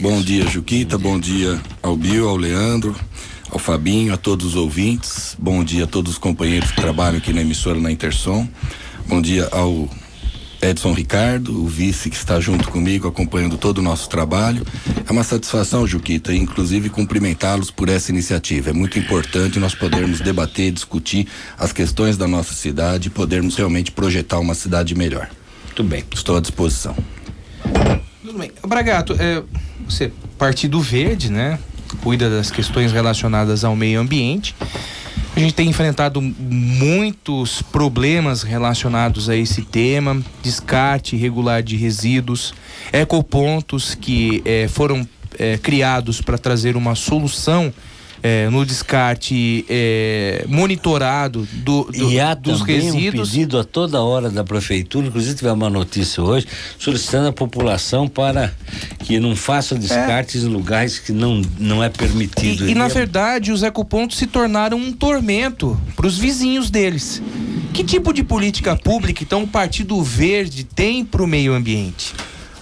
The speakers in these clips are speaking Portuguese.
Bom dia, Juquita, bom dia ao Bill, ao Leandro, ao Fabinho, a todos os ouvintes, bom dia a todos os companheiros que trabalham aqui na emissora, na Intersom, bom dia ao Edson Ricardo, o vice que está junto comigo acompanhando todo o nosso trabalho. É uma satisfação, Juquita, inclusive cumprimentá-los por essa iniciativa. É muito importante nós podermos debater, discutir as questões da nossa cidade e podermos realmente projetar uma cidade melhor. Muito bem. Estou à disposição. Tudo bem. Bragato, você, Partido Verde, né? Cuida das questões relacionadas ao meio ambiente. A gente tem enfrentado muitos problemas relacionados a esse tema, descarte irregular de resíduos, ecopontos que foram criados para trazer uma solução no descarte monitorado e há dos também resíduos. Um pedido a toda hora da prefeitura, inclusive tivemos uma notícia hoje, solicitando a população para que não faça descartes em lugares que não é permitido. E na verdade os ecopontos se tornaram um tormento para os vizinhos deles. Que tipo de política pública então o Partido Verde tem para o meio ambiente?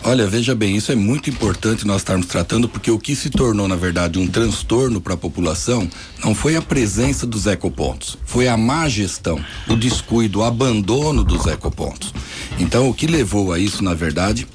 Olha, veja bem, isso é muito importante nós estarmos tratando, porque o que se tornou, na verdade, um transtorno para a população não foi a presença dos ecopontos, foi a má gestão, o descuido, o abandono dos ecopontos. Então, o que levou a isso, na verdade,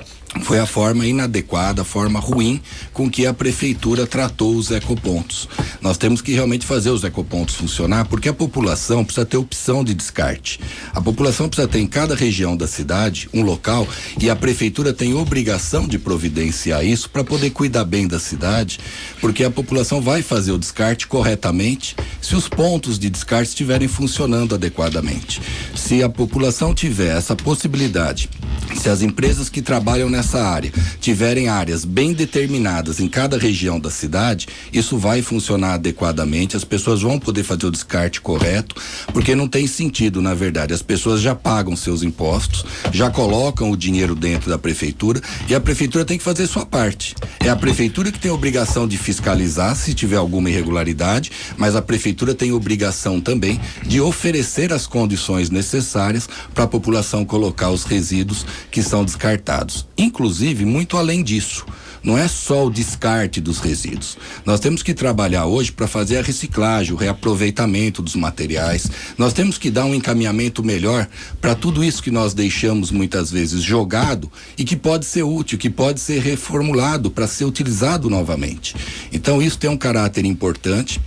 foi a forma inadequada, a forma ruim com que a prefeitura tratou os ecopontos. Nós temos que realmente fazer os ecopontos funcionar, porque a população precisa ter opção de descarte. A população precisa ter em cada região da cidade um local, e a prefeitura tem obrigação de providenciar isso para poder cuidar bem da cidade, porque a população vai fazer o descarte corretamente se os pontos de descarte estiverem funcionando adequadamente. Se a população tiver essa possibilidade, se as empresas que trabalham nessa área tiverem áreas bem determinadas em cada região da cidade, isso vai funcionar adequadamente, as pessoas vão poder fazer o descarte correto, porque não tem sentido, na verdade, as pessoas já pagam seus impostos, já colocam o dinheiro dentro da prefeitura, e a prefeitura tem que fazer sua parte. É a prefeitura que tem a obrigação de fiscalizar se tiver alguma irregularidade, mas a prefeitura tem a obrigação também de oferecer as condições necessárias para a população colocar os resíduos que são descartados. Inclusive, muito além disso, não é só o descarte dos resíduos. Nós temos que trabalhar hoje para fazer a reciclagem, o reaproveitamento dos materiais. Nós temos que dar um encaminhamento melhor para tudo isso que nós deixamos muitas vezes jogado e que pode ser útil, que pode ser reformulado para ser utilizado novamente. Então, isso tem um caráter importante.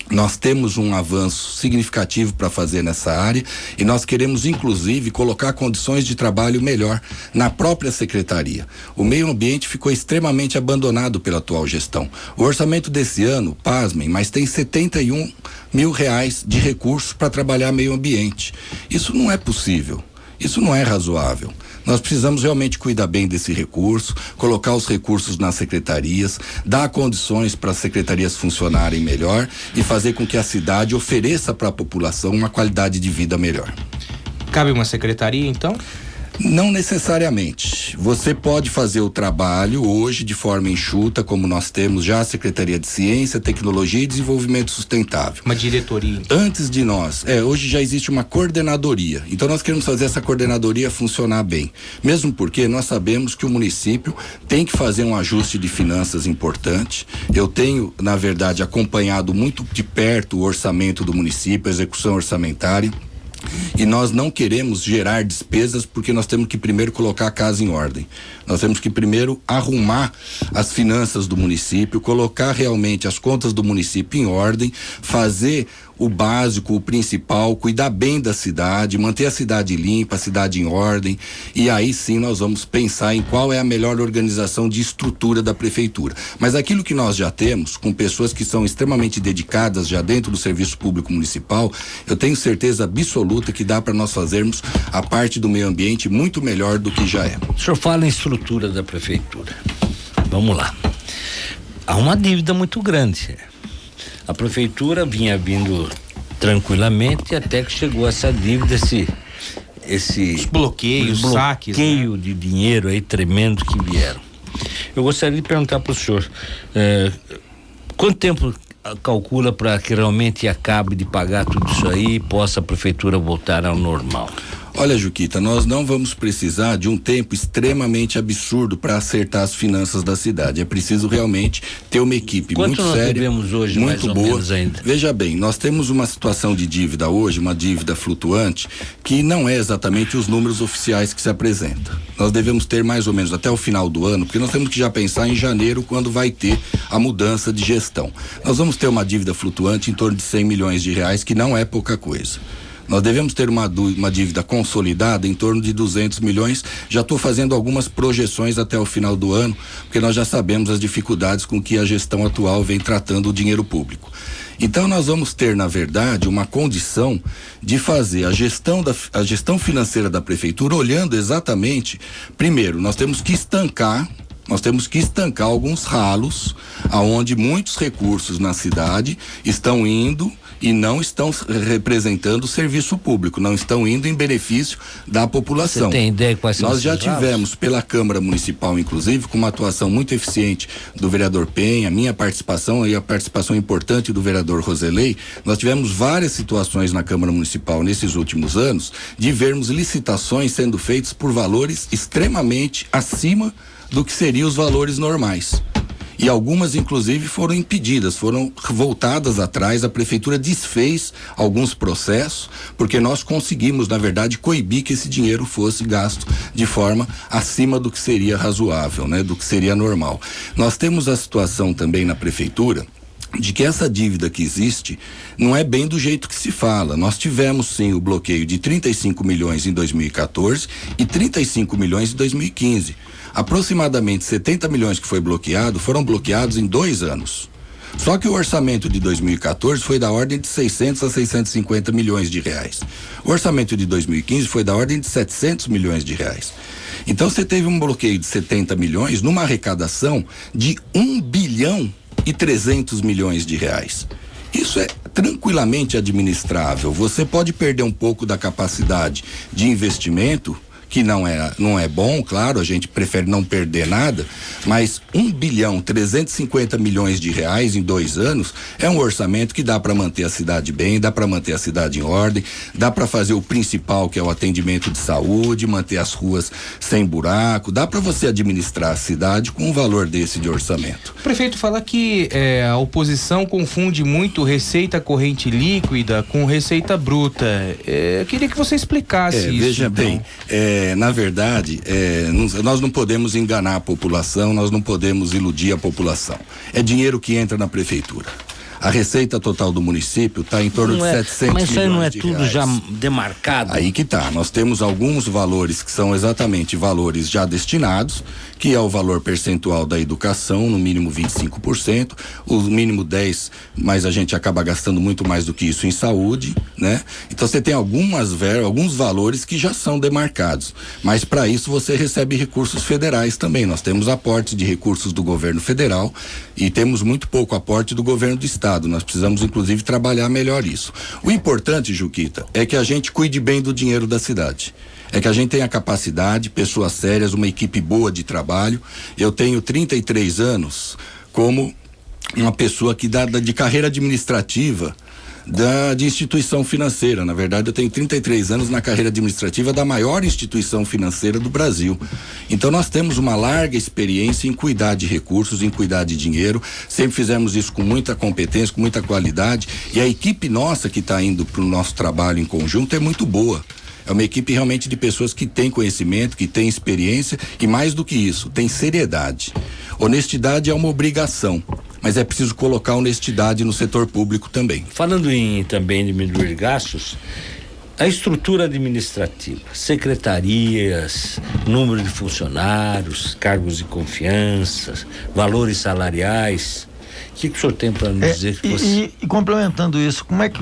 Nós temos um avanço significativo para fazer nessa área e nós queremos, inclusive, colocar condições de trabalho melhor na própria secretaria. O meio ambiente ficou extremamente abandonado pela atual gestão. O orçamento desse ano, pasmem, mas tem 71 mil reais de recursos para trabalhar meio ambiente. Isso não é possível. Isso não é razoável. Nós precisamos realmente cuidar bem desse recurso, colocar os recursos nas secretarias, dar condições para as secretarias funcionarem melhor e fazer com que a cidade ofereça para a população uma qualidade de vida melhor. Cabe uma secretaria, então? Não necessariamente. Você pode fazer o trabalho hoje de forma enxuta, como nós temos já a Secretaria de Ciência, Tecnologia e Desenvolvimento Sustentável. Uma diretoria. Antes de nós, hoje já existe uma coordenadoria. Então nós queremos fazer essa coordenadoria funcionar bem. Mesmo porque nós sabemos que o município tem que fazer um ajuste de finanças importante. Eu tenho, na verdade, acompanhado muito de perto o orçamento do município, a execução orçamentária. E nós não queremos gerar despesas porque nós temos que primeiro colocar a casa em ordem. Nós temos que primeiro arrumar as finanças do município, colocar realmente as contas do município em ordem, fazer o básico, o principal, cuidar bem da cidade, manter a cidade limpa, a cidade em ordem, e aí sim nós vamos pensar em qual é a melhor organização de estrutura da prefeitura. Mas aquilo que nós já temos, com pessoas que são extremamente dedicadas já dentro do serviço público municipal, eu tenho certeza absoluta que dá para nós fazermos a parte do meio ambiente muito melhor do que já é. O senhor fala em estrutura da prefeitura. Vamos lá. Há uma dívida muito grande. A prefeitura vinha vindo tranquilamente até que chegou essa dívida, os bloqueios, saques, bloqueio, né, de dinheiro aí tremendo que vieram. Eu gostaria de perguntar para o senhor, quanto tempo calcula para que realmente acabe de pagar tudo isso aí e possa a prefeitura voltar ao normal? Olha, Juquita, nós não vamos precisar de um tempo extremamente absurdo para acertar as finanças da cidade. É preciso realmente ter uma equipe muito séria. Quanto nós devemos hoje, muito mais ou boa. Menos ainda? Veja bem, nós temos uma situação de dívida hoje, uma dívida flutuante, que não é exatamente os números oficiais que se apresentam. Nós devemos ter mais ou menos até o final do ano, porque nós temos que já pensar em janeiro, quando vai ter a mudança de gestão. Nós vamos ter uma dívida flutuante em torno de 100 milhões de reais, que não é pouca coisa. Nós devemos ter uma dívida consolidada em torno de 200 milhões. Já estou fazendo algumas projeções até o final do ano, porque nós já sabemos as dificuldades com que a gestão atual vem tratando o dinheiro público. Então nós vamos ter, na verdade, uma condição de fazer a gestão financeira da prefeitura olhando exatamente, primeiro, nós temos que estancar alguns ralos aonde muitos recursos na cidade estão indo e não estão representando o serviço público, não estão indo em benefício da população. Você tem ideia quais são? Nós já tivemos pela Câmara Municipal, inclusive, com uma atuação muito eficiente do vereador Penha, minha participação e a participação importante do vereador Roselei, nós tivemos várias situações na Câmara Municipal nesses últimos anos de vermos licitações sendo feitas por valores extremamente acima do que seriam os valores normais. E algumas, inclusive, foram impedidas, foram voltadas atrás. A prefeitura desfez alguns processos, porque nós conseguimos, na verdade, coibir que esse dinheiro fosse gasto de forma acima do que seria razoável, né? Do que seria normal. Nós temos a situação também na prefeitura de que essa dívida que existe não é bem do jeito que se fala. Nós tivemos sim o bloqueio de 35 milhões em 2014 e 35 milhões em 2015. Aproximadamente 70 milhões que foi bloqueado foram bloqueados em 2 anos. Só que o orçamento de 2014 foi da ordem de 600 a 650 milhões de reais. O orçamento de 2015 foi da ordem de 700 milhões de reais. Então você teve um bloqueio de 70 milhões numa arrecadação de 1 bilhão e 300 milhões de reais. Isso é tranquilamente administrável. Você pode perder um pouco da capacidade de investimento, que não é bom, claro, a gente prefere não perder nada, mas 1 bilhão 350 milhões de reais em 2 anos é um orçamento que dá para manter a cidade bem, dá para manter a cidade em ordem, dá para fazer o principal, que é o atendimento de saúde, manter as ruas sem buraco, dá para você administrar a cidade com um valor desse de orçamento. O prefeito fala que a oposição confunde muito receita corrente líquida com receita bruta. Eu queria que você explicasse isso. Veja bem, na verdade, nós não podemos enganar a população, nós não podemos iludir a população. É dinheiro que entra na prefeitura. A receita total do município está em torno de 700 milhões de reais. Mas isso aí não é tudo já demarcado? Aí que tá, nós temos alguns valores que são exatamente valores já destinados, que é o valor percentual da educação, no mínimo 25%, o mínimo 10%, mas a gente acaba gastando muito mais do que isso em saúde, né? Então você tem alguns valores que já são demarcados, mas para isso você recebe recursos federais também. Nós temos aportes de recursos do governo federal e temos muito pouco aporte do governo do estado. Nós precisamos, inclusive, trabalhar melhor isso. O importante, Juquita, é que a gente cuide bem do dinheiro da cidade. É que a gente tenha capacidade, pessoas sérias, uma equipe boa de trabalho. Eu tenho 33 anos como uma pessoa que dá de carreira administrativa de instituição financeira. Na verdade, eu tenho 33 anos na carreira administrativa da maior instituição financeira do Brasil. Então nós temos uma larga experiência em cuidar de recursos, em cuidar de dinheiro. Sempre fizemos isso com muita competência, com muita qualidade, e a equipe nossa que está indo para o nosso trabalho em conjunto é muito boa. É uma equipe realmente de pessoas que têm conhecimento, que têm experiência e, mais do que isso, tem seriedade. Honestidade é uma obrigação, mas é preciso colocar honestidade no setor público também. Falando também de diminuir gastos, a estrutura administrativa, secretarias, número de funcionários, cargos de confiança, valores salariais, o que o senhor tem para nos dizer? E complementando isso, como é que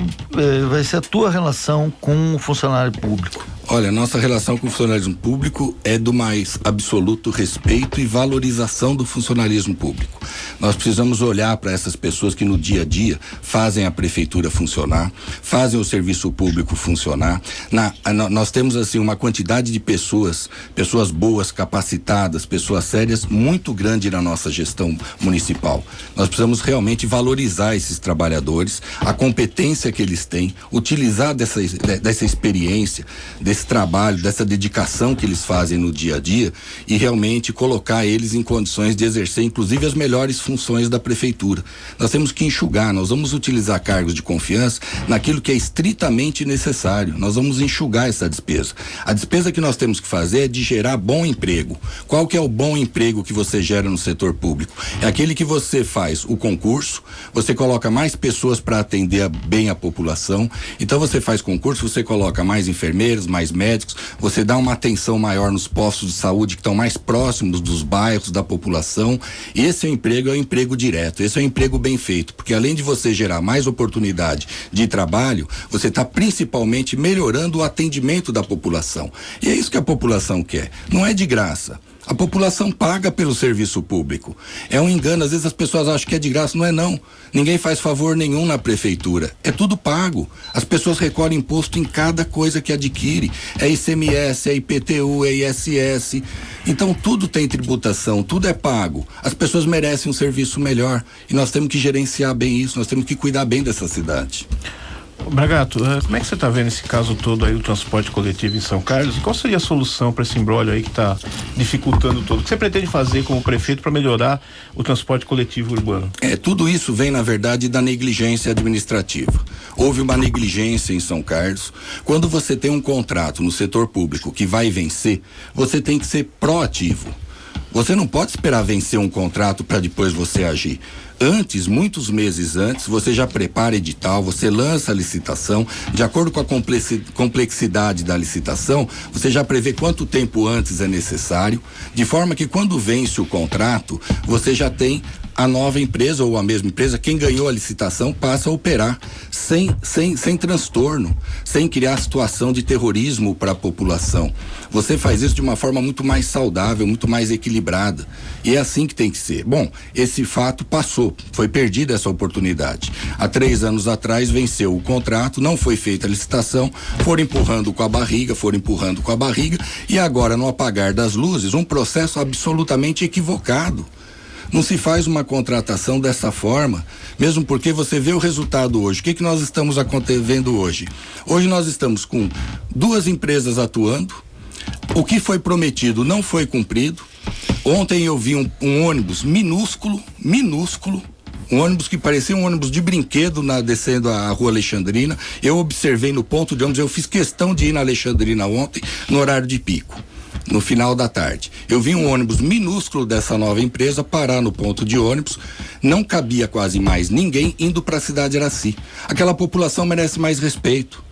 vai ser a tua relação com o funcionário público? Olha, nossa relação com o funcionalismo público é do mais absoluto respeito e valorização do funcionalismo público. Nós precisamos olhar para essas pessoas que no dia a dia fazem a prefeitura funcionar, fazem o serviço público funcionar. Nós temos assim uma quantidade de pessoas boas, capacitadas, pessoas sérias, muito grande na nossa gestão municipal. Nós precisamos realmente valorizar esses trabalhadores, a competência que eles têm, utilizar dessa experiência, desse trabalho, dessa dedicação que eles fazem no dia a dia e realmente colocar eles em condições de exercer inclusive as melhores funções da prefeitura. Nós temos que enxugar, nós vamos utilizar cargos de confiança naquilo que é estritamente necessário. Nós vamos enxugar essa despesa. A despesa que nós temos que fazer é de gerar bom emprego. Qual que é o bom emprego que você gera no setor público? É aquele que você faz o concurso, você coloca mais pessoas para atender bem a população. Então você faz concurso, você coloca mais enfermeiros, mais médicos, você dá uma atenção maior nos postos de saúde que estão mais próximos dos bairros, da população. Esse é o emprego direto, esse é o emprego bem feito, porque além de você gerar mais oportunidade de trabalho, você está principalmente melhorando o atendimento da população. E é isso que a população quer, não é de graça. A população paga pelo serviço público. É um engano, às vezes as pessoas acham que é de graça, não é não. Ninguém faz favor nenhum na prefeitura. É tudo pago. As pessoas recolhem imposto em cada coisa que adquire. É ICMS, é IPTU, é ISS. Então tudo tem tributação, tudo é pago. As pessoas merecem um serviço melhor. E nós temos que gerenciar bem isso, nós temos que cuidar bem dessa cidade. Bragato, como é que você está vendo esse caso todo aí do transporte coletivo em São Carlos? E qual seria a solução para esse imbróglio aí que está dificultando tudo? O que você pretende fazer como prefeito para melhorar o transporte coletivo urbano? Tudo isso vem, na verdade, da negligência administrativa. Houve uma negligência em São Carlos. Quando você tem um contrato no setor público que vai vencer, você tem que ser proativo. Você não pode esperar vencer um contrato para depois você agir. Antes, muitos meses antes, você já prepara edital, você lança a licitação, de acordo com a complexidade da licitação, você já prevê quanto tempo antes é necessário, de forma que quando vence o contrato, você já tem a nova empresa ou a mesma empresa, quem ganhou a licitação passa a operar sem transtorno, sem criar situação de terrorismo para a população. Você faz isso de uma forma muito mais saudável, muito mais equilibrada. E é assim que tem que ser. Bom, esse fato passou, foi perdida essa oportunidade. Há 3 anos atrás venceu o contrato, não foi feita a licitação, foram empurrando com a barriga e agora, no apagar das luzes, um processo absolutamente equivocado. Não se faz uma contratação dessa forma, mesmo porque você vê o resultado hoje. O que nós estamos vendo hoje? Hoje nós estamos com 2 empresas atuando, o que foi prometido não foi cumprido. Ontem eu vi um ônibus minúsculo, um ônibus que parecia um ônibus de brinquedo descendo a rua Alexandrina. Eu observei no ponto de ônibus, eu fiz questão de ir na Alexandrina ontem, no horário de pico. No final da tarde, eu vi um ônibus minúsculo dessa nova empresa parar no ponto de ônibus, não cabia quase mais ninguém indo para a cidade de Araci. Aquela população merece mais respeito.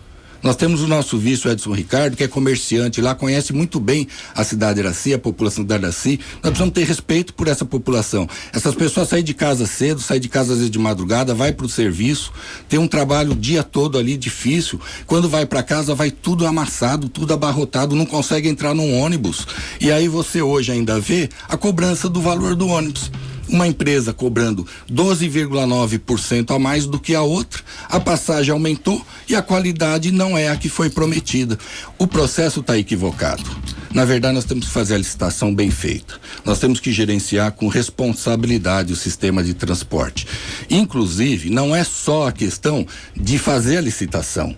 Nós temos o nosso vice, o Edson Ricardo, que é comerciante lá, conhece muito bem a cidade de Araci, a população da Araci. Nós precisamos ter respeito por essa população. Essas pessoas saem de casa cedo, saem de casa às vezes de madrugada, vai para o serviço, tem um trabalho o dia todo ali difícil. Quando vai para casa, vai tudo amassado, tudo abarrotado, não consegue entrar num ônibus. E aí você hoje ainda vê a cobrança do valor do ônibus. Uma empresa cobrando 12,9% a mais do que a outra, a passagem aumentou e a qualidade não é a que foi prometida. O processo está equivocado. Na verdade, nós temos que fazer a licitação bem feita. Nós temos que gerenciar com responsabilidade o sistema de transporte. Inclusive, não é só a questão de fazer a licitação.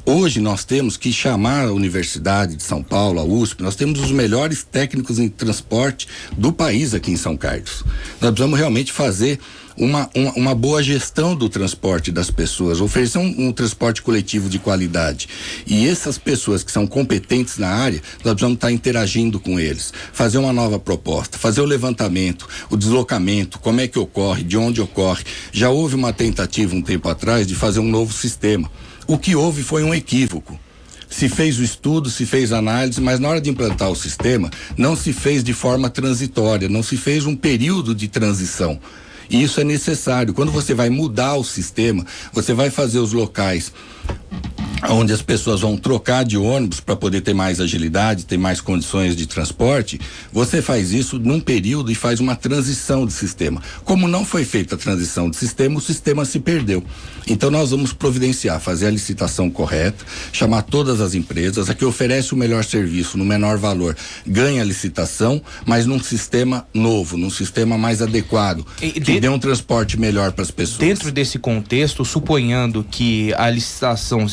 Hoje nós temos que chamar a Universidade de São Paulo, a USP, nós temos os melhores técnicos em transporte do país aqui em São Carlos. Nós precisamos realmente fazer uma boa gestão do transporte das pessoas, oferecer um transporte coletivo de qualidade. E essas pessoas que são competentes na área, nós precisamos estar interagindo com eles, fazer uma nova proposta, fazer o levantamento, o deslocamento, como é que ocorre, de onde ocorre. Já houve uma tentativa um tempo atrás de fazer um novo sistema. O que houve foi um equívoco. Se fez o estudo, se fez a análise, mas na hora de implantar o sistema, não se fez de forma transitória, não se fez um período de transição. E isso é necessário. Quando você vai mudar o sistema, você vai fazer os locais onde as pessoas vão trocar de ônibus para poder ter mais agilidade, ter mais condições de transporte, você faz isso num período e faz uma transição de sistema. Como não foi feita a transição de sistema, o sistema se perdeu. Então nós vamos providenciar, fazer a licitação correta, chamar todas as empresas, a que oferece o melhor serviço, no menor valor, ganha a licitação, mas num sistema novo, num sistema mais adequado, que dê um transporte melhor para as pessoas. Dentro desse contexto, suponhando que a licitação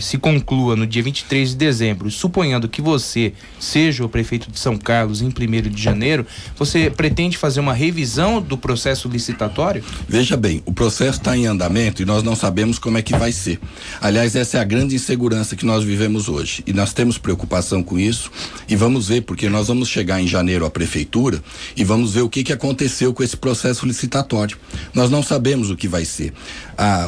se conclua no dia 23 de dezembro, suponhando que você seja o prefeito de São Carlos em 1º de janeiro, você pretende fazer uma revisão do processo licitatório? Veja bem, o processo está em andamento e nós não sabemos como é que vai ser. Aliás, essa é a grande insegurança que nós vivemos hoje e nós temos preocupação com isso e vamos ver, porque nós vamos chegar em janeiro à prefeitura e vamos ver o que aconteceu com esse processo licitatório. Nós não sabemos o que vai ser.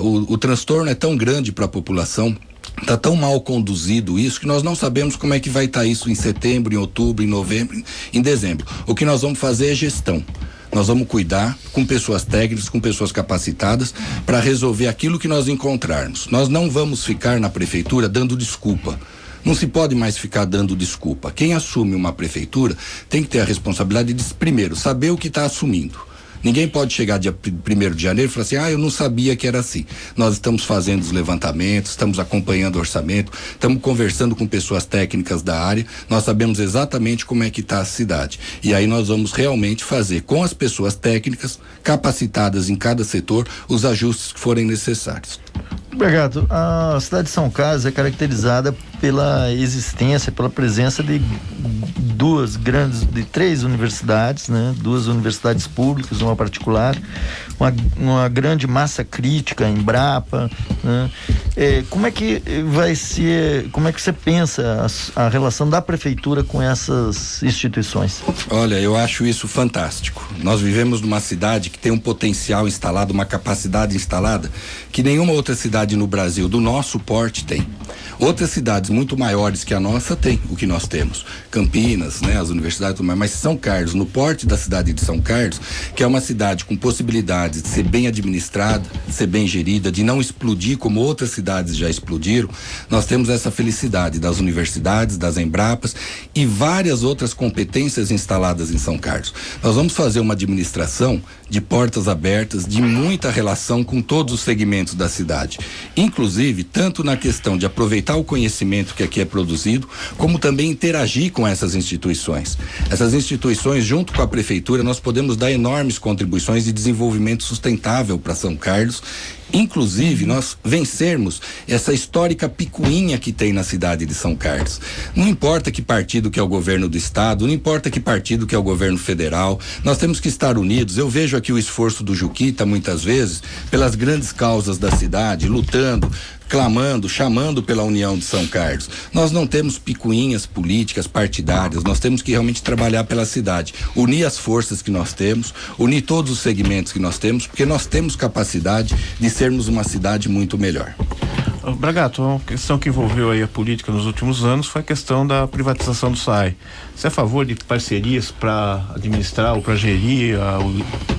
O transtorno é tão grande para a população, está tão mal conduzido isso, que nós não sabemos como é que vai estar isso em setembro, em outubro, em novembro, em dezembro. O que nós vamos fazer é gestão. Nós vamos cuidar com pessoas técnicas, com pessoas capacitadas para resolver aquilo que nós encontrarmos. Nós não vamos ficar na prefeitura dando desculpa. Não se pode mais ficar dando desculpa. Quem assume uma prefeitura tem que ter a responsabilidade de, primeiro, saber o que está assumindo. Ninguém pode chegar dia 1º de janeiro e falar assim, eu não sabia que era assim. Nós estamos fazendo os levantamentos, estamos acompanhando o orçamento, estamos conversando com pessoas técnicas da área, nós sabemos exatamente como é que está a cidade. E aí nós vamos realmente fazer com as pessoas técnicas, capacitadas em cada setor, os ajustes que forem necessários. Obrigado. A cidade de São Carlos é caracterizada pela existência, pela presença de três universidades, né? 2 universidades públicas, uma particular, uma grande massa crítica, a Embrapa, né? Como é que você pensa a relação da prefeitura com essas instituições? Olha, eu acho isso fantástico. Nós vivemos numa cidade que tem um potencial instalado, uma capacidade instalada que nenhuma outra cidade no Brasil do nosso porte tem. Outras cidades muito maiores que a nossa têm o que nós temos. Campinas, né, as universidades, mas São Carlos, no porte da cidade de São Carlos, que é uma cidade com possibilidades de ser bem administrada, de ser bem gerida, de não explodir como outras cidades já explodiram, nós temos essa felicidade das universidades, das Embrapas e várias outras competências instaladas em São Carlos. Nós vamos fazer uma administração de portas abertas, de muita relação com todos os segmentos da cidade. Inclusive, tanto na questão de aproveitar o conhecimento que aqui é produzido, como também interagir com essas instituições. Essas instituições, junto com a prefeitura, nós podemos dar enormes contribuições de desenvolvimento sustentável para São Carlos, inclusive nós vencermos essa histórica picuinha que tem na cidade de São Carlos. Não importa que partido que é o governo do estado, não importa que partido que é o governo federal, nós temos que estar unidos. Eu vejo aqui o esforço do Juquita muitas vezes pelas grandes causas da cidade, lutando, clamando, chamando pela união de São Carlos. Nós não temos picuinhas políticas partidárias, nós temos que realmente trabalhar pela cidade, unir as forças que nós temos, unir todos os segmentos que nós temos, porque nós temos capacidade de sermos uma cidade muito melhor. Bragato, uma questão que envolveu aí a política nos últimos anos foi a questão da privatização do SAI. Você é a favor de parcerias para administrar ou para gerir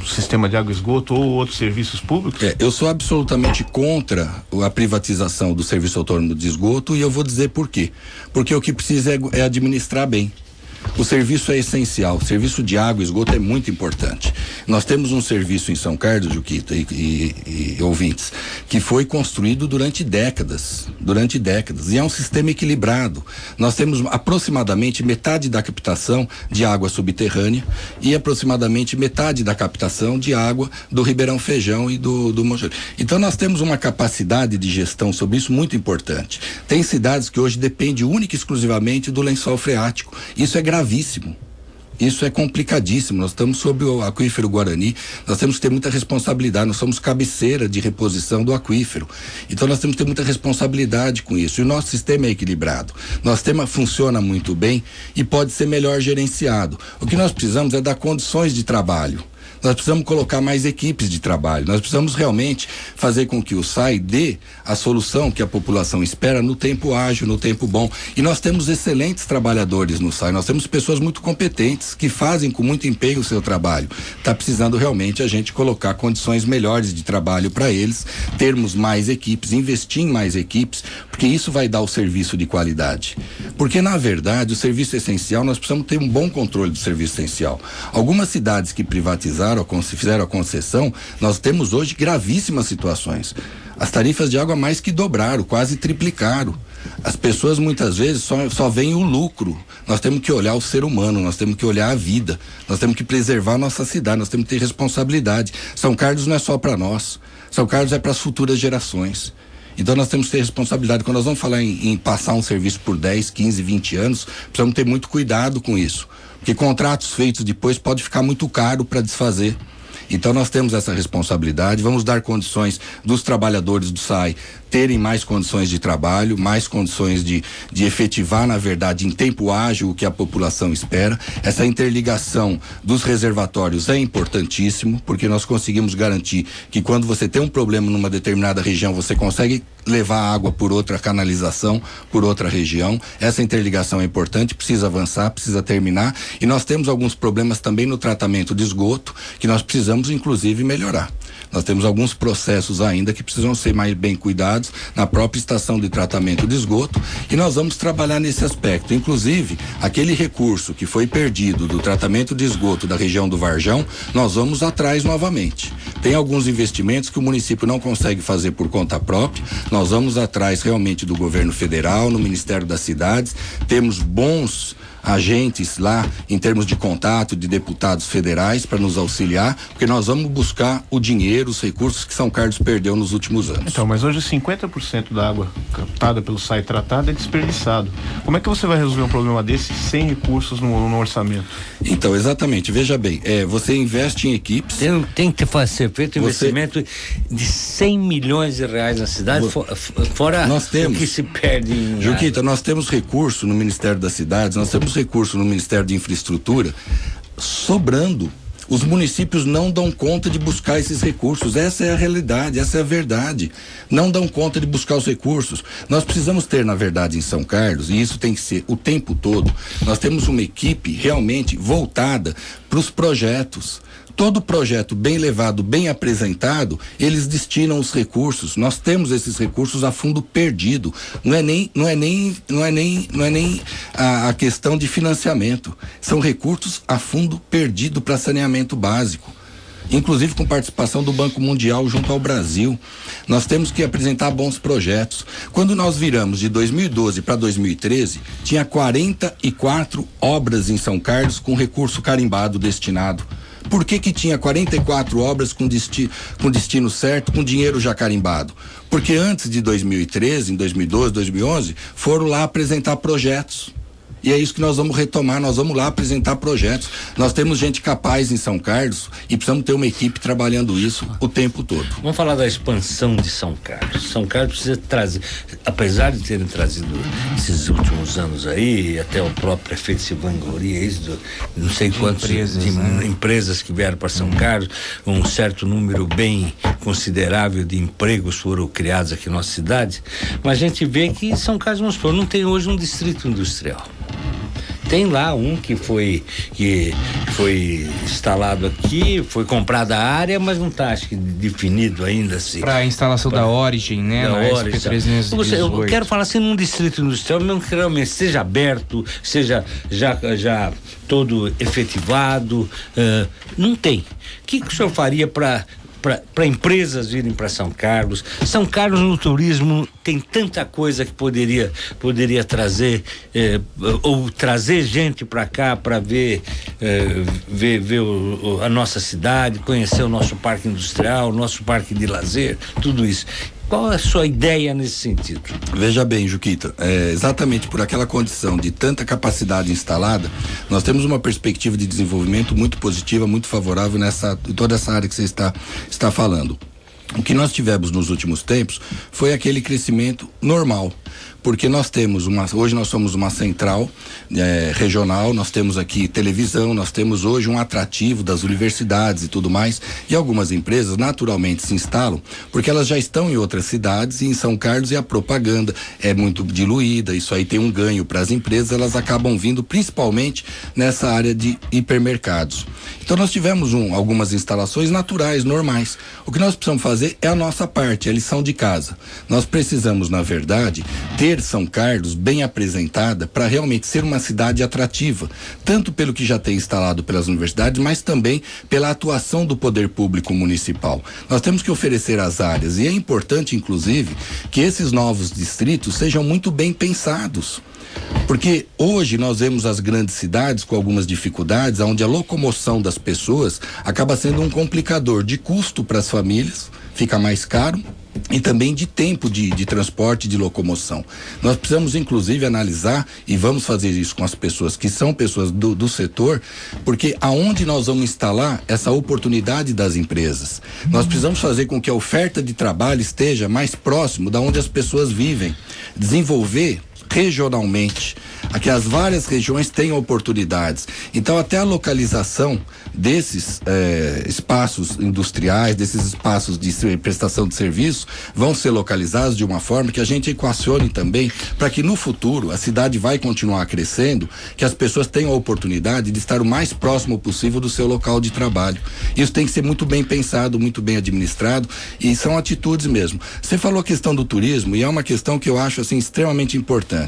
o sistema de água e esgoto ou outros serviços públicos? Eu sou absolutamente contra a privatização do serviço autônomo de esgoto e eu vou dizer por quê. Porque o que precisa é administrar bem. O serviço é essencial, o serviço de água e esgoto é muito importante. Nós temos um serviço em São Carlos, Juquita e ouvintes, que foi construído durante décadas, e é um sistema equilibrado. Nós temos aproximadamente metade da captação de água subterrânea e aproximadamente metade da captação de água do Ribeirão Feijão e do Monjolê. Então nós temos uma capacidade de gestão sobre isso muito importante. Tem cidades que hoje dependem única e exclusivamente do lençol freático. Isso é gravíssimo. Isso é complicadíssimo. Nós estamos sob o aquífero Guarani, nós temos que ter muita responsabilidade, nós somos cabeceira de reposição do aquífero. Então nós temos que ter muita responsabilidade com isso. E o nosso sistema é equilibrado. Nosso sistema funciona muito bem e pode ser melhor gerenciado. O que nós precisamos é dar condições de trabalho. Nós precisamos colocar mais equipes de trabalho. Nós precisamos realmente fazer com que o SAI dê a solução que a população espera no tempo ágil, no tempo bom. E nós temos excelentes trabalhadores no SAI. Nós temos pessoas muito competentes que fazem com muito empenho o seu trabalho. Está precisando realmente a gente colocar condições melhores de trabalho para eles, termos mais equipes, investir em mais equipes, porque isso vai dar o serviço de qualidade. Porque, na verdade, o serviço essencial, nós precisamos ter um bom controle do serviço essencial. Algumas cidades que privatizaram, fizeram a concessão, nós temos hoje gravíssimas situações. As tarifas de água mais que dobraram, quase triplicaram. As pessoas muitas vezes só veem o lucro. Nós temos que olhar o ser humano, nós temos que olhar a vida, nós temos que preservar a nossa cidade, nós temos que ter responsabilidade. São Carlos não é só para nós, São Carlos é para as futuras gerações. Então nós temos que ter responsabilidade. Quando nós vamos falar em passar um serviço por 10, 15, 20 anos, precisamos ter muito cuidado com isso. Porque contratos feitos depois pode ficar muito caro para desfazer. Então nós temos essa responsabilidade, vamos dar condições dos trabalhadores do SAI terem mais condições de trabalho, mais condições de efetivar, na verdade, em tempo ágil o que a população espera. Essa interligação dos reservatórios é importantíssimo, porque nós conseguimos garantir que quando você tem um problema numa determinada região, você consegue levar água por outra canalização, por outra região. Essa interligação é importante, precisa avançar, precisa terminar, e nós temos alguns problemas também no tratamento de esgoto, que nós precisamos inclusive melhorar. Nós temos alguns processos ainda que precisam ser mais bem cuidados na própria estação de tratamento de esgoto, e nós vamos trabalhar nesse aspecto. Inclusive, aquele recurso que foi perdido do tratamento de esgoto da região do Varjão, nós vamos atrás novamente. Tem alguns investimentos que o município não consegue fazer por conta própria, nós vamos atrás realmente do governo federal, no Ministério das Cidades, temos bons agentes lá em termos de contato de deputados federais para nos auxiliar, porque nós vamos buscar o dinheiro, os recursos que São Carlos perdeu nos últimos anos. Então, mas hoje 50% da água captada pelo SAI tratada é desperdiçado. Como é que você vai resolver um problema desse sem recursos no orçamento? Então, exatamente, veja bem, você investe em equipes. Tem que ser feito investimento de 100 milhões de reais na cidade, fora nós temos, o que se perde em... Juquita, nós temos recurso no Ministério das Cidades, nós temos recurso no Ministério de Infraestrutura sobrando. Os municípios não dão conta de buscar esses recursos. Essa é a realidade, essa é a verdade. Não dão conta de buscar os recursos. Nós precisamos ter, na verdade, em São Carlos, e isso tem que ser o tempo todo, nós temos uma equipe realmente voltada para os projetos. Todo projeto bem levado, bem apresentado, eles destinam os recursos. Nós temos esses recursos a fundo perdido. Não é nem a questão de financiamento. São recursos a fundo perdido para saneamento básico. Inclusive com participação do Banco Mundial junto ao Brasil. Nós temos que apresentar bons projetos. Quando nós viramos de 2012 para 2013, tinha 44 obras em São Carlos com recurso carimbado destinado. Por que tinha 44 obras com destino certo, com dinheiro já carimbado? Porque antes de 2013, em 2012, 2011, foram lá apresentar projetos. E é isso que nós vamos retomar, nós vamos lá apresentar projetos. Nós temos gente capaz em São Carlos e precisamos ter uma equipe trabalhando isso o tempo todo. Vamos falar da expansão de São Carlos. São Carlos precisa trazer, apesar de terem trazido esses últimos anos aí, até o próprio prefeito se vangloria não sei quantas empresas que vieram para São Carlos, um certo número bem considerável de empregos foram criados aqui na nossa cidade, mas a gente vê que São Carlos não tem hoje um distrito industrial. Tem lá um que foi instalado aqui, foi comprada a área, mas não está, acho que, definido ainda assim. Para a instalação da Origem, né? Da Origem. SP318. Eu quero falar assim, num distrito industrial, mesmo que realmente seja aberto, seja já todo efetivado, não tem. O que o senhor faria para empresas virem para São Carlos? São Carlos no turismo tem tanta coisa que poderia trazer, ou trazer gente para cá para ver a nossa cidade, conhecer o nosso parque industrial, o nosso parque de lazer, tudo isso. Qual é a sua ideia nesse sentido? Veja bem, Juquita, exatamente por aquela condição de tanta capacidade instalada, nós temos uma perspectiva de desenvolvimento muito positiva, muito favorável em toda essa área que você está falando. O que nós tivemos nos últimos tempos foi aquele crescimento normal, porque hoje nós somos uma central regional, nós temos aqui televisão, nós temos hoje um atrativo das universidades e tudo mais, e algumas empresas naturalmente se instalam, porque elas já estão em outras cidades, e em São Carlos a propaganda é muito diluída, isso aí tem um ganho para as empresas, elas acabam vindo principalmente nessa área de hipermercados. Então nós tivemos algumas instalações naturais, normais. O que nós precisamos fazer é a nossa parte, a lição de casa. Nós precisamos, na verdade, ter São Carlos bem apresentada para realmente ser uma cidade atrativa, tanto pelo que já tem instalado pelas universidades, mas também pela atuação do poder público municipal. Nós temos que oferecer as áreas, e é importante, inclusive, que esses novos distritos sejam muito bem pensados. Porque hoje nós vemos as grandes cidades com algumas dificuldades, onde a locomoção das pessoas acaba sendo um complicador de custo para as famílias, fica mais caro, e também de tempo de transporte, de locomoção. Nós precisamos inclusive analisar, e vamos fazer isso com as pessoas que são pessoas do setor, porque aonde nós vamos instalar essa oportunidade das empresas? Nós precisamos fazer com que a oferta de trabalho esteja mais próximo da onde as pessoas vivem, desenvolver regionalmente, que as várias regiões tenham oportunidades. Então até a localização desses espaços industriais, desses espaços de prestação de serviço, vão ser localizados de uma forma que a gente equacione também para que no futuro a cidade vai continuar crescendo, que as pessoas tenham a oportunidade de estar o mais próximo possível do seu local de trabalho. Isso tem que ser muito bem pensado, muito bem administrado, e são atitudes mesmo. Você falou a questão do turismo, e é uma questão que eu acho assim extremamente importante.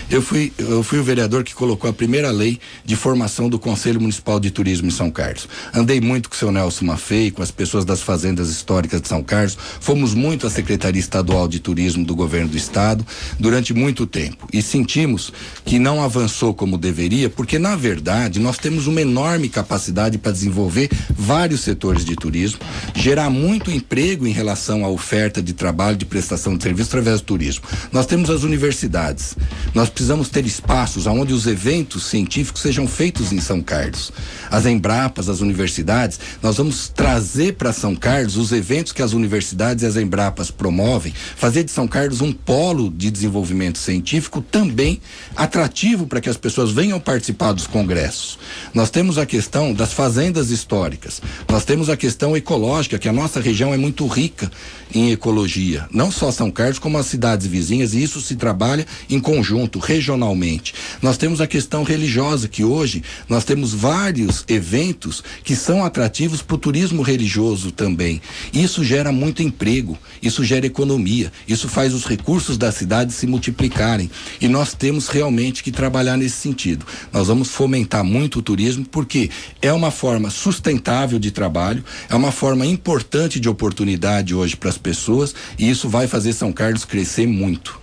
Eu fui o vereador que colocou a primeira lei de formação do Conselho Municipal de Turismo em São Carlos. Andei muito com o seu Nelson Maffei, com as pessoas das fazendas históricas de São Carlos, fomos muito à Secretaria Estadual de Turismo do Governo do Estado durante muito tempo, e sentimos que não avançou como deveria, porque na verdade nós temos uma enorme capacidade para desenvolver vários setores de turismo, gerar muito emprego em relação à oferta de trabalho, de prestação de serviço através do turismo. Nós temos as universidades, nós precisamos ter espaços onde os eventos científicos sejam feitos em São Carlos. As Embrapas, as universidades, nós vamos trazer para São Carlos os eventos que as universidades e as Embrapas promovem, fazer de São Carlos um polo de desenvolvimento científico também atrativo para que as pessoas venham participar dos congressos. Nós temos a questão das fazendas históricas, nós temos a questão ecológica, que a nossa região é muito rica em ecologia, não só São Carlos como as cidades vizinhas, e isso se trabalha em conjunto, regionalmente. Nós temos a questão religiosa, que hoje nós temos vários eventos que são atrativos para o turismo religioso também. Isso gera muito emprego, isso gera economia, isso faz os recursos da cidade se multiplicarem, e nós temos realmente que trabalhar nesse sentido. Nós vamos fomentar muito o turismo, porque é uma forma sustentável de trabalho, é uma forma importante de oportunidade hoje para as pessoas, e isso vai fazer São Carlos crescer muito.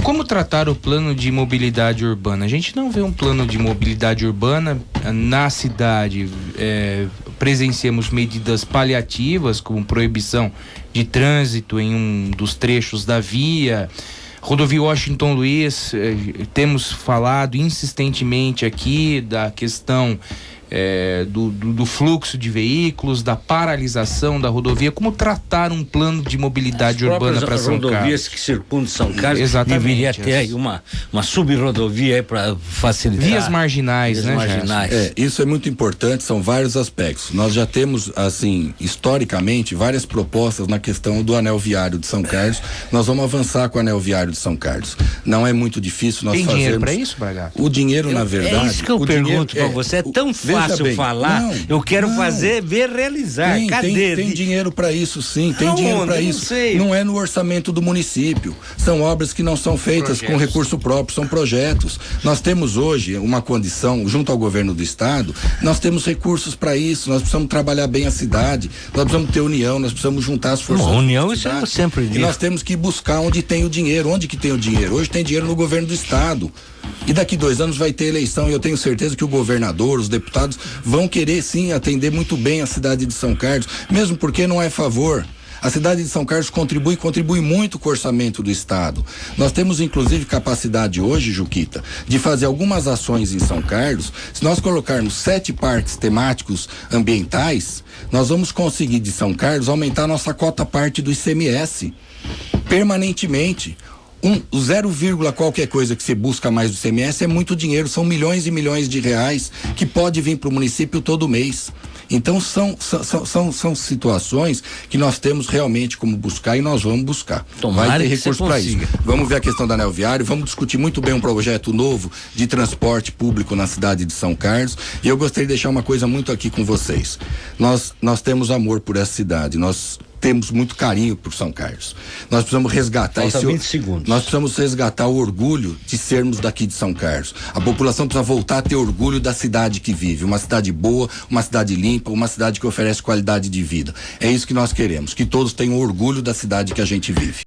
Como tratar o plano de mobilidade urbana? A gente não vê um plano de mobilidade urbana na cidade. Presenciamos medidas paliativas, como proibição de trânsito em um dos trechos da via. Rodovia Washington Luiz, temos falado insistentemente aqui da questão do fluxo de veículos, da paralisação da rodovia. Como tratar um plano de mobilidade urbana para São Carlos? As rodovias que circundam São Carlos, exatamente, deveria ter aí uma subrodovia aí para facilitar. Vias marginais, né, marginais. Isso é muito importante, são vários aspectos. Nós já temos, assim, historicamente, várias propostas na questão do anel viário de São Carlos. Nós vamos avançar com o anel viário de São Carlos. Não é muito difícil nós fazermos. Tem dinheiro para isso, Bragato? O dinheiro, na verdade... É isso que eu pergunto para você, é tão fácil falar, eu quero fazer, ver realizar. Cadê? Tem dinheiro para isso, sim, tem dinheiro para isso. Não é no orçamento do município, são obras que não são feitas com recurso próprio, são projetos. Nós temos hoje uma condição, junto ao governo do estado, nós temos recursos para isso, nós precisamos trabalhar bem a cidade, nós precisamos ter união, nós precisamos juntar as forças. União, isso eu sempre digo. E nós temos que buscar onde tem o dinheiro. Onde que tem o dinheiro? Hoje tem dinheiro no governo do estado. E daqui 2 anos vai ter eleição, e eu tenho certeza que o governador, os deputados vão querer sim atender muito bem a cidade de São Carlos, mesmo porque não é favor. A cidade de São Carlos contribui muito com o orçamento do estado. Nós temos inclusive capacidade hoje, Juquita, de fazer algumas ações em São Carlos. Se nós colocarmos 7 parques temáticos ambientais, nós vamos conseguir de São Carlos aumentar nossa cota parte do ICMS permanentemente. O 0, qualquer coisa que você busca mais do ICMS é muito dinheiro, são milhões e milhões de reais que pode vir para o município todo mês. Então são situações que nós temos realmente como buscar e nós vamos buscar. Tomara vai ter que recurso para isso. Vamos ver a questão da anel viário, vamos discutir muito bem um projeto novo de transporte público na cidade de São Carlos. E eu gostaria de deixar uma coisa muito aqui com vocês. Nós temos amor por essa cidade, nós temos muito carinho por São Carlos. Nós precisamos resgatar Falta 20 segundos. Nós precisamos resgatar o orgulho de sermos daqui de São Carlos. A população precisa voltar a ter orgulho da cidade que vive, uma cidade boa, uma cidade limpa, uma cidade que oferece qualidade de vida. É isso que nós queremos, que todos tenham orgulho da cidade que a gente vive.